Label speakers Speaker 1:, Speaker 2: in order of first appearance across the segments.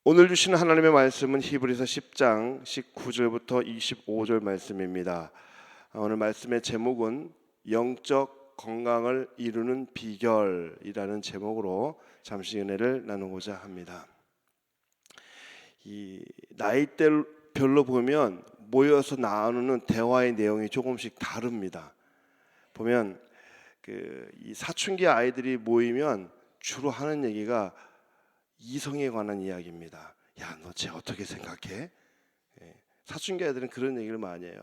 Speaker 1: 오늘 주시는 하나님의 말씀은 히브리서 10장 19절부터 25절 말씀입니다. 오늘 말씀의 제목은 영적 건강을 이루는 비결이라는 제목으로 잠시 은혜를 나누고자 합니다. 이 나이대별로 보면 모여서 나누는 대화의 내용이 조금씩 다릅니다. 보면 이 사춘기 아이들이 모이면 주로 하는 얘기가 이성에 관한 이야기입니다. 야, 너 쟤 어떻게 생각해? 사춘기 아이들은 그런 얘기를 많이 해요.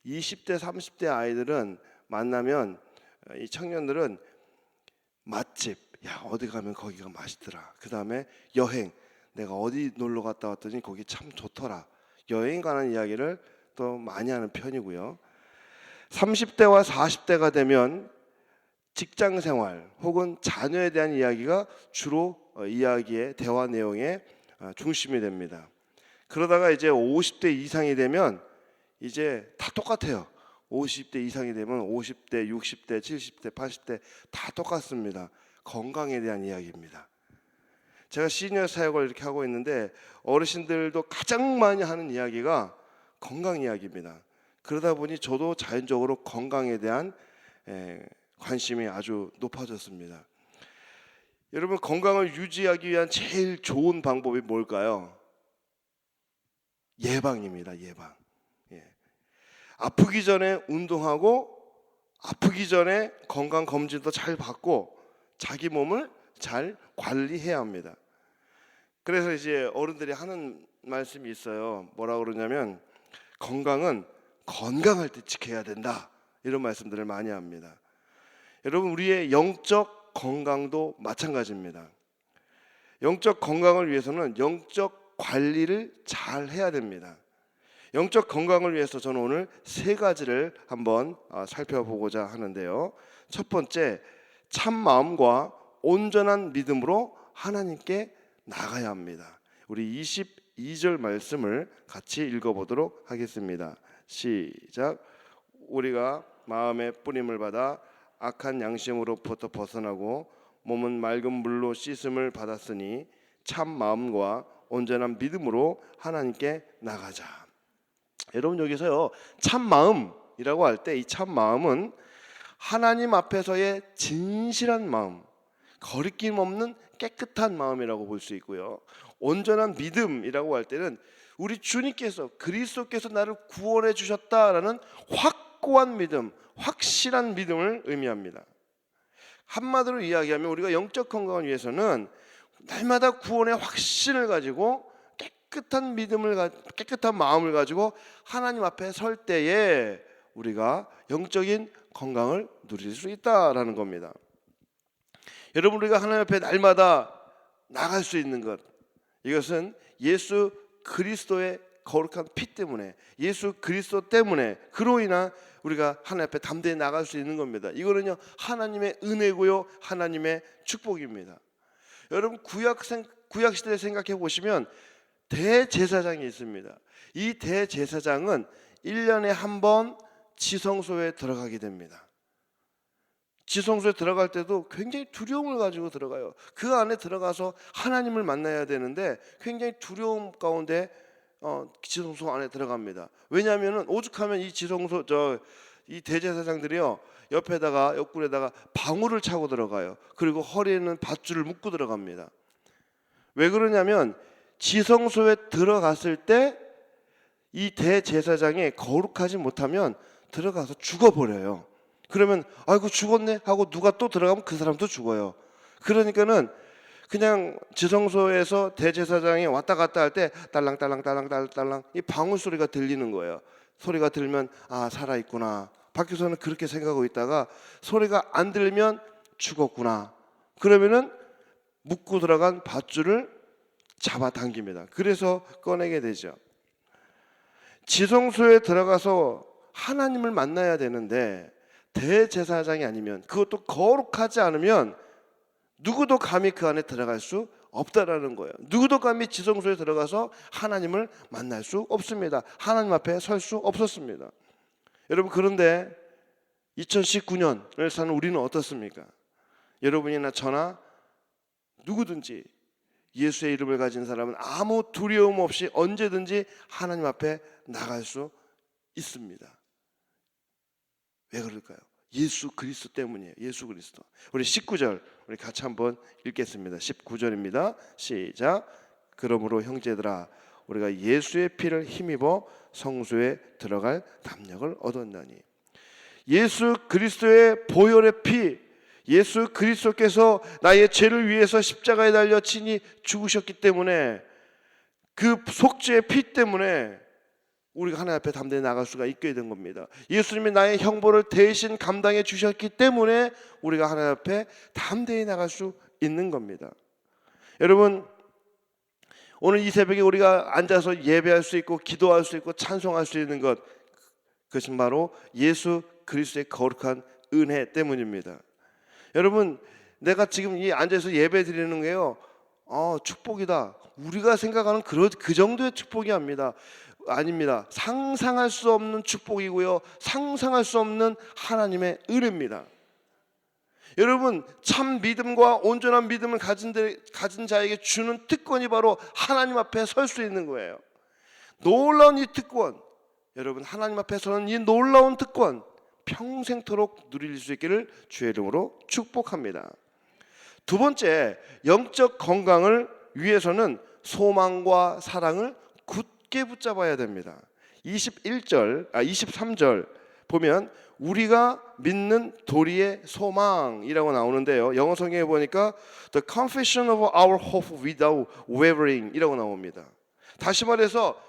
Speaker 1: 20대, 30대 아이들은 만나면 이 청년들은 맛집, 야 어디 가면 거기가 맛있더라. 그 다음에 여행, 내가 어디 놀러 갔다 왔더니 거기 참 좋더라. 여행 관한 이야기를 또 많이 하는 편이고요. 30대와 40대가 되면 직장생활 혹은 자녀에 대한 이야기가 주로 이야기의 대화 내용의 중심이 됩니다. 그러다가 이제 50대 이상이 되면 이제 다 똑같아요. 50대 이상이 되면 50대, 60대, 70대, 80대 다 똑같습니다. 건강에 대한 이야기입니다. 제가 시니어 사역을 이렇게 하고 있는데 어르신들도 가장 많이 하는 이야기가 건강 이야기입니다. 그러다 보니 저도 자연적으로 건강에 대한 관심이 아주 높아졌습니다. 여러분, 건강을 유지하기 위한 제일 좋은 방법이 뭘까요? 예방입니다. 예방. 아프기 전에 운동하고 아프기 전에 건강 검진도 잘 받고 자기 몸을 잘 관리해야 합니다. 그래서 이제 어른들이 하는 말씀이 있어요. 뭐라 그러냐면 건강은 건강할 때 지켜야 된다. 이런 말씀들을 많이 합니다. 여러분, 우리의 영적 건강도 마찬가지입니다. 영적 건강을 위해서는 영적 관리를 잘 해야 됩니다. 영적 건강을 위해서 저는 오늘 세 가지를 한번 살펴보고자 하는데요. 첫 번째, 참 마음과 온전한 믿음으로 하나님께 나가야 합니다. 우리 22절 말씀을 같이 읽어보도록 하겠습니다. 시작. 우리가 마음의 뿌림을 받아 악한 양심으로부터 벗어나고 몸은 맑은 물로 씻음을 받았으니 참 마음과 온전한 믿음으로 하나님께 나가자. 여러분, 여기서요 참 마음이라고 할 때 이 참 마음은 하나님 앞에서의 진실한 마음, 거리낌 없는 깨끗한 마음이라고 볼 수 있고요. 온전한 믿음이라고 할 때는 우리 주님께서 그리스도께서 나를 구원해 주셨다라는 확고한 믿음, 확실한 믿음을 의미합니다. 한마디로 이야기하면 우리가 영적 건강을 위해서는 날마다 구원의 확신을 가지고 깨끗한 믿음을, 깨끗한 마음을 가지고 하나님 앞에 설 때에 우리가 영적인 건강을 누릴 수 있다라는 겁니다. 여러분, 우리가 하나님 앞에 날마다 나갈 수 있는 것, 이것은 예수 그리스도의 거룩한 피 때문에, 예수 그리스도 때문에, 그로 인한 우리가 하나님 앞에 담대히 나갈 수 있는 겁니다. 이거는요 하나님의 은혜고요 하나님의 축복입니다. 여러분, 구약 시대를 생각해 보시면 대제사장이 있습니다. 이 대제사장은 1년에 한 번 지성소에 들어가게 됩니다. 지성소에 들어갈 때도 굉장히 두려움을 가지고 들어가요. 그 안에 들어가서 하나님을 만나야 되는데 굉장히 두려움 가운데 지성소 안에 들어갑니다. 왜냐하면 오죽하면 이 지성소 이 대제사장들이요 옆구리에다가 방울을 차고 들어가요. 그리고 허리에는 밧줄을 묶고 들어갑니다. 왜 그러냐면 지성소에 들어갔을 때 이 대제사장이 거룩하지 못하면 들어가서 죽어버려요. 그러면 아이고 죽었네 하고 누가 또 들어가면 그 사람도 죽어요. 그러니까는 그냥 지성소에서 대제사장이 왔다 갔다 할 때 딸랑딸랑딸랑딸랑 이 방울 소리가 들리는 거예요. 소리가 들면 아 살아있구나. 밖에서는 그렇게 생각하고 있다가 소리가 안 들리면 죽었구나. 그러면은 묶고 들어간 밧줄을 잡아당깁니다. 그래서 꺼내게 되죠. 지성소에 들어가서 하나님을 만나야 되는데 대제사장이 아니면, 그것도 거룩하지 않으면 누구도 감히 그 안에 들어갈 수 없다라는 거예요. 누구도 감히 지성소에 들어가서 하나님을 만날 수 없습니다. 하나님 앞에 설 수 없었습니다. 여러분, 그런데 2019년을 사는 우리는 어떻습니까? 여러분이나 저나 누구든지 예수의 이름을 가진 사람은 아무 두려움 없이 언제든지 하나님 앞에 나갈 수 있습니다. 왜 그럴까요? 예수 그리스도 때문이에요. 예수 그리스도. 우리 19절 우리 같이 한번 읽겠습니다. 19절입니다. 시작. 그러므로 형제들아 우리가 예수의 피를 힘입어 성소에 들어갈 담력을 얻었나니. 예수 그리스도의 보혈의 피, 예수 그리스도께서 나의 죄를 위해서 십자가에 달려 친히 죽으셨기 때문에 그 속죄의 피 때문에 우리가 하나님 앞에 담대히 나갈 수가 있게 된 겁니다. 예수님이 나의 형벌을 대신 감당해 주셨기 때문에 우리가 하나님 앞에 담대히 나갈 수 있는 겁니다. 여러분, 오늘 이 새벽에 우리가 앉아서 예배할 수 있고 기도할 수 있고 찬송할 수 있는 것, 그것은 바로 예수 그리스도의 거룩한 은혜 때문입니다. 여러분, 내가 지금 이 앉아서 예배 드리는 게요, 축복이다. 우리가 생각하는 그 정도의 축복이 아닙니다. 상상할 수 없는 축복이고요, 상상할 수 없는 하나님의 은혜입니다. 여러분, 참 믿음과 온전한 믿음을 가진 자에게 주는 특권이 바로 하나님 앞에 설 수 있는 거예요. 놀라운 이 특권, 여러분, 하나님 앞에 서는 이 놀라운 특권 평생토록 누릴 수 있기를 주의 이름으로 축복합니다. 두 번째, 영적 건강을 위해서는 소망과 사랑을 굳게 붙잡아야 됩니다. 23절 보면 우리가 믿는 도리의 소망이라고 나오는데요, 영어 성경에 보니까 The confession of our hope without wavering 이라고 나옵니다. 다시 말해서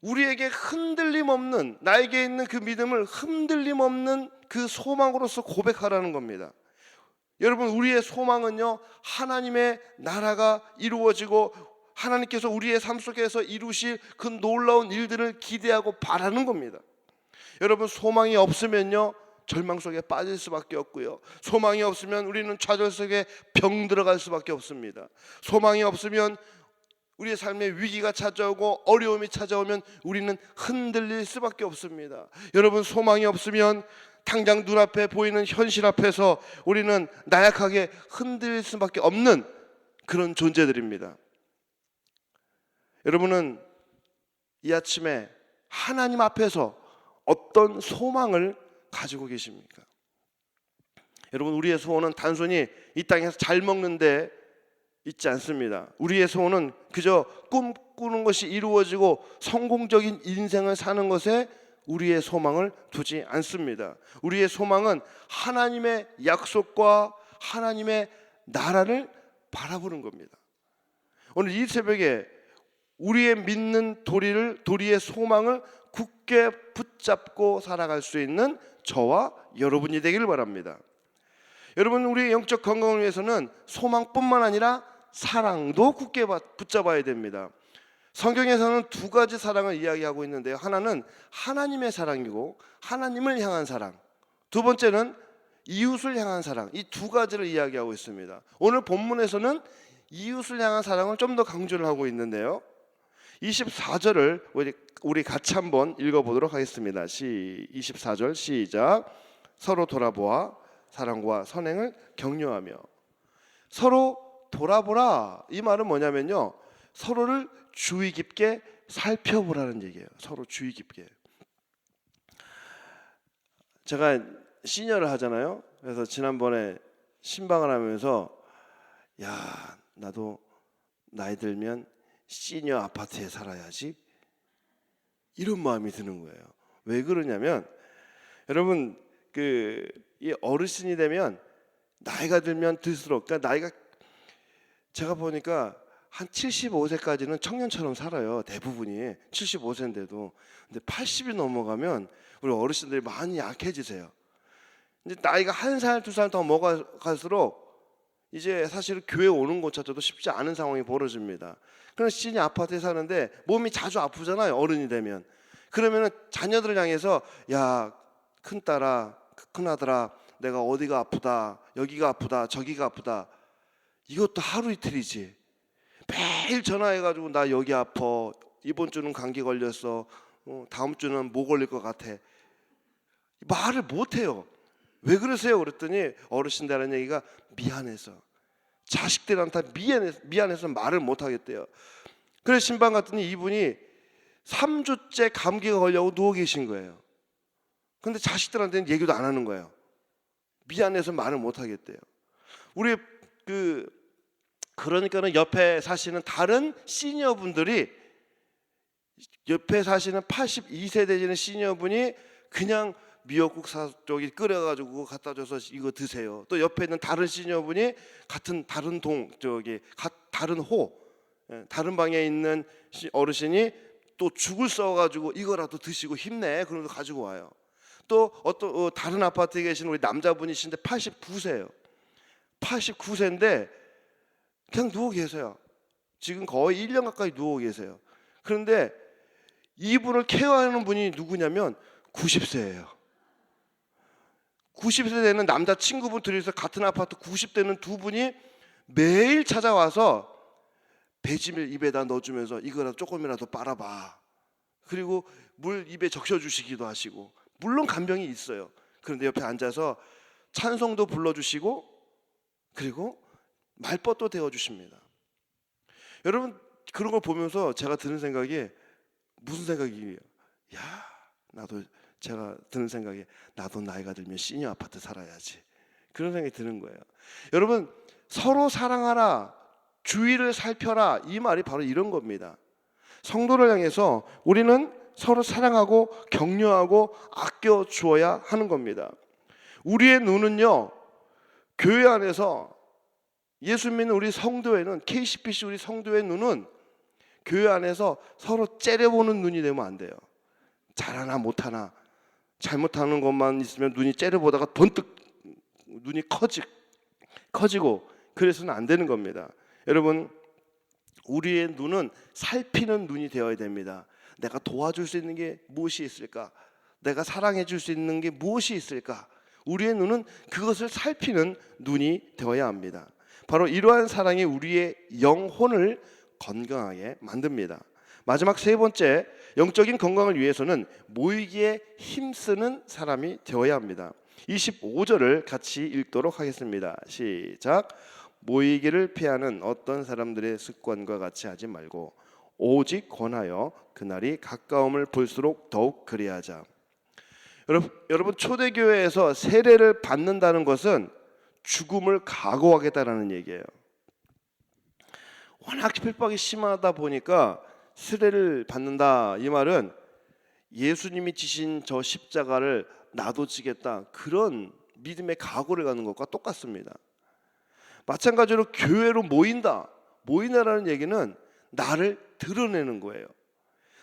Speaker 1: 우리에게 흔들림 없는, 나에게 있는 그 믿음을 흔들림 없는 그 소망으로서 고백하라는 겁니다. 여러분, 우리의 소망은요, 하나님의 나라가 이루어지고 하나님께서 우리의 삶 속에서 이루실 그 놀라운 일들을 기대하고 바라는 겁니다. 여러분, 소망이 없으면요, 절망 속에 빠질 수밖에 없고요, 소망이 없으면 우리는 좌절 속에 병 들어갈 수밖에 없습니다. 소망이 없으면 우리의 삶에 위기가 찾아오고 어려움이 찾아오면 우리는 흔들릴 수밖에 없습니다. 여러분, 소망이 없으면 당장 눈앞에 보이는 현실 앞에서 우리는 나약하게 흔들릴 수밖에 없는 그런 존재들입니다. 여러분은 이 아침에 하나님 앞에서 어떤 소망을 가지고 계십니까? 여러분, 우리의 소원은 단순히 이 땅에서 잘 먹는데 있지 않습니다. 우리의 소원은 그저 꿈꾸는 것이 이루어지고 성공적인 인생을 사는 것에 우리의 소망을 두지 않습니다. 우리의 소망은 하나님의 약속과 하나님의 나라를 바라보는 겁니다. 오늘 이 새벽에 우리의 믿는 도리의 소망을 굳게 붙잡고 살아갈 수 있는 저와 여러분이 되기를 바랍니다. 여러분, 우리의 영적 건강을 위해서는 소망뿐만 아니라 사랑도 굳게 붙잡아야 됩니다. 성경에서는 두 가지 사랑을 이야기하고 있는데요, 하나는 하나님의 사랑이고 하나님을 향한 사랑, 두 번째는 이웃을 향한 사랑, 이 두 가지를 이야기하고 있습니다. 오늘 본문에서는 이웃을 향한 사랑을 좀 더 강조를 하고 있는데요, 24절을 우리 같이 한번 읽어보도록 하겠습니다. 24절 시작. 서로 돌아보아 사랑과 선행을 격려하며. 서로 돌아보라, 이 말은 뭐냐면요, 서로를 주의 깊게 살펴보라는 얘기예요. 서로 주의 깊게. 제가 시니어를 하잖아요. 그래서 지난번에 신방을 하면서 야, 나도 나이 들면 시니어 아파트에 살아야지, 이런 마음이 드는 거예요. 왜 그러냐면, 여러분, 이 어르신이 되면 나이가 들면 들수록, 그러니까 나이가, 제가 보니까 한 75세까지는 청년처럼 살아요. 대부분이 75세인데도. 근데 80이 넘어가면 우리 어르신들이 많이 약해지세요. 이제 나이가 한 살, 두 살 더 먹어갈수록 이제 사실 교회 오는 것조차도 쉽지 않은 상황이 벌어집니다. 그래서 시니어 아파트에 사는데 몸이 자주 아프잖아요, 어른이 되면. 그러면은 자녀들을 향해서 야, 큰딸아, 큰아들아, 내가 어디가 아프다, 여기가 아프다, 저기가 아프다, 이것도 하루 이틀이지. 매일 전화해가지고 나 여기 아파, 이번 주는 감기 걸렸어, 다음 주는 뭐 걸릴 것 같아, 말을 못해요. 왜 그러세요? 그랬더니 어르신들하는 얘기가 미안해서. 자식들한테 미안해서 말을 못 하겠대요. 그래서 신방 갔더니 이분이 3주째 감기가 걸려고 누워 계신 거예요. 근데 자식들한테는 얘기도 안 하는 거예요. 미안해서 말을 못 하겠대요. 우리 그러니까는 옆에 사시는 다른 시니어분들이, 옆에 사시는 82세 되시는 시니어분이 그냥 미역국 저기 끓여가지고 갖다 줘서 이거 드세요. 또 옆에 있는 다른 시니어분이 같은 다른 다른 다른 방에 있는 어르신이 또 죽을 써가지고 이거라도 드시고 힘내, 그러면서 가지고 와요. 또 어떤 다른 아파트에 계신 우리 남자분이신데 89세예요. 89세인데 그냥 누워 계세요. 지금 거의 1년 가까이 누워 계세요. 그런데 이분을 케어하는 분이 누구냐면 90세예요. 90세 되는 남자친구분 둘이서 같은 아파트 90대는 두 분이 매일 찾아와서 배즙을 입에다 넣어주면서 이거라도 조금이라도 빨아봐. 그리고 물 입에 적셔주시기도 하시고, 물론 간병이 있어요. 그런데 옆에 앉아서 찬송도 불러주시고, 그리고 말벗도 데워주십니다. 여러분, 그런 걸 보면서 제가 드는 생각이 무슨 생각이에요? 제가 드는 생각이, 나도 나이가 들면 시니어 아파트 살아야지, 그런 생각이 드는 거예요. 여러분, 서로 사랑하라, 주위를 살펴라, 이 말이 바로 이런 겁니다. 성도를 향해서 우리는 서로 사랑하고 격려하고 아껴 주어야 하는 겁니다. 우리의 눈은요, 교회 안에서 예수 믿는 우리 성도회는, KCPC 우리 성도의 눈은 교회 안에서 서로 째려보는 눈이 되면 안 돼요. 잘하나 못하나, 잘못하는 것만 있으면 눈이 째려보다가 번뜩 눈이 커지고 그래서는 안 되는 겁니다. 여러분, 우리의 눈은 살피는 눈이 되어야 됩니다. 내가 도와줄 수 있는 게 무엇이 있을까? 내가 사랑해 줄 수 있는 게 무엇이 있을까? 우리의 눈은 그것을 살피는 눈이 되어야 합니다. 바로 이러한 사랑이 우리의 영혼을 건강하게 만듭니다. 마지막 세 번째, 영적인 건강을 위해서는 모이기에 힘쓰는 사람이 되어야 합니다. 25절을 같이 읽도록 하겠습니다. 시작. 모이기를 피하는 어떤 사람들의 습관과 같이 하지 말고 오직 권하여 그날이 가까움을 볼수록 더욱 그리하자. 여러분, 초대교회에서 세례를 받는다는 것은 죽음을 각오하겠다라는 얘기예요. 워낙 핍박이 심하다 보니까 세례를 받는다, 이 말은 예수님이 지신 저 십자가를 나도 지겠다, 그런 믿음의 각오를 갖는 것과 똑같습니다. 마찬가지로 교회로 모인다라는 얘기는 나를 드러내는 거예요.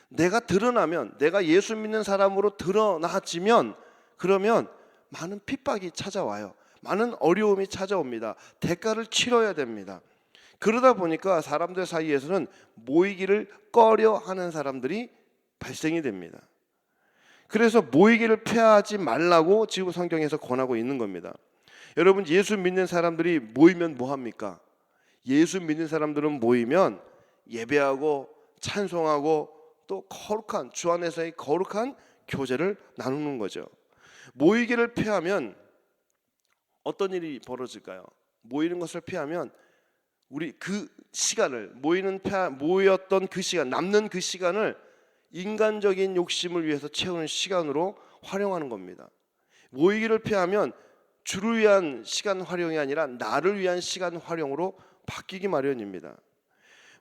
Speaker 1: 내가 드러나면, 내가 예수 믿는 사람으로 드러나지면, 그러면 많은 핍박이 찾아와요. 많은 어려움이 찾아옵니다. 대가를 치러야 됩니다. 그러다 보니까 사람들 사이에서는 모이기를 꺼려하는 사람들이 발생이 됩니다. 그래서 모이기를 피하지 말라고 지금 성경에서 권하고 있는 겁니다. 여러분, 예수 믿는 사람들이 모이면 뭐 합니까? 예수 믿는 사람들은 모이면 예배하고 찬송하고 또 거룩한, 주 안에서의 거룩한 교제를 나누는 거죠. 모이기를 피하면 어떤 일이 벌어질까요? 모이는 것을 피하면 우리 그 시간을, 모였던 그 시간, 남는 그 시간을 인간적인 욕심을 위해서 채우는 시간으로 활용하는 겁니다. 모이기를 피하면 주를 위한 시간 활용이 아니라 나를 위한 시간 활용으로 바뀌기 마련입니다.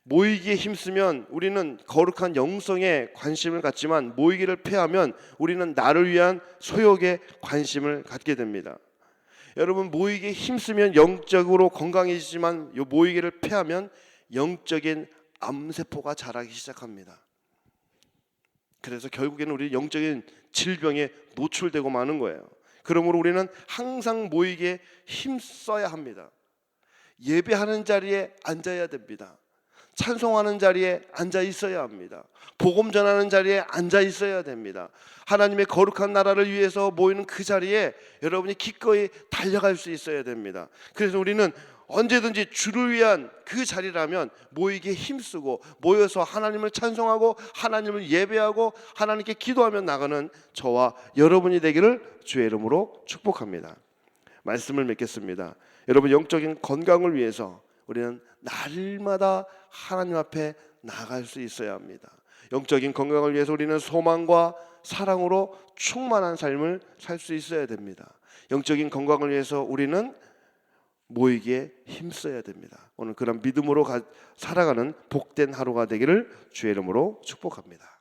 Speaker 1: 모이기에 힘쓰면 우리는 거룩한 영성에 관심을 갖지만, 모이기를 피하면 우리는 나를 위한 소욕에 관심을 갖게 됩니다. 여러분, 모이기에 힘쓰면 영적으로 건강해지지만 이 모이기를 피하면 영적인 암세포가 자라기 시작합니다. 그래서 결국에는 우리 영적인 질병에 노출되고 마는 거예요. 그러므로 우리는 항상 모이기에 힘써야 합니다. 예배하는 자리에 앉아야 됩니다. 찬송하는 자리에 앉아 있어야 합니다. 복음 전하는 자리에 앉아 있어야 됩니다. 하나님의 거룩한 나라를 위해서 모이는 그 자리에 여러분이 기꺼이 달려갈 수 있어야 됩니다. 그래서 우리는 언제든지 주를 위한 그 자리라면 모이기에 힘쓰고 모여서 하나님을 찬송하고 하나님을 예배하고 하나님께 기도하며 나가는 저와 여러분이 되기를 주의 이름으로 축복합니다. 말씀을 맺겠습니다. 여러분, 영적인 건강을 위해서 우리는 날마다 하나님 앞에 나아갈 수 있어야 합니다. 영적인 건강을 위해서 우리는 소망과 사랑으로 충만한 삶을 살 수 있어야 됩니다. 영적인 건강을 위해서 우리는 모이기에 힘써야 됩니다. 오늘 그런 믿음으로 살아가는 복된 하루가 되기를 주의 이름으로 축복합니다.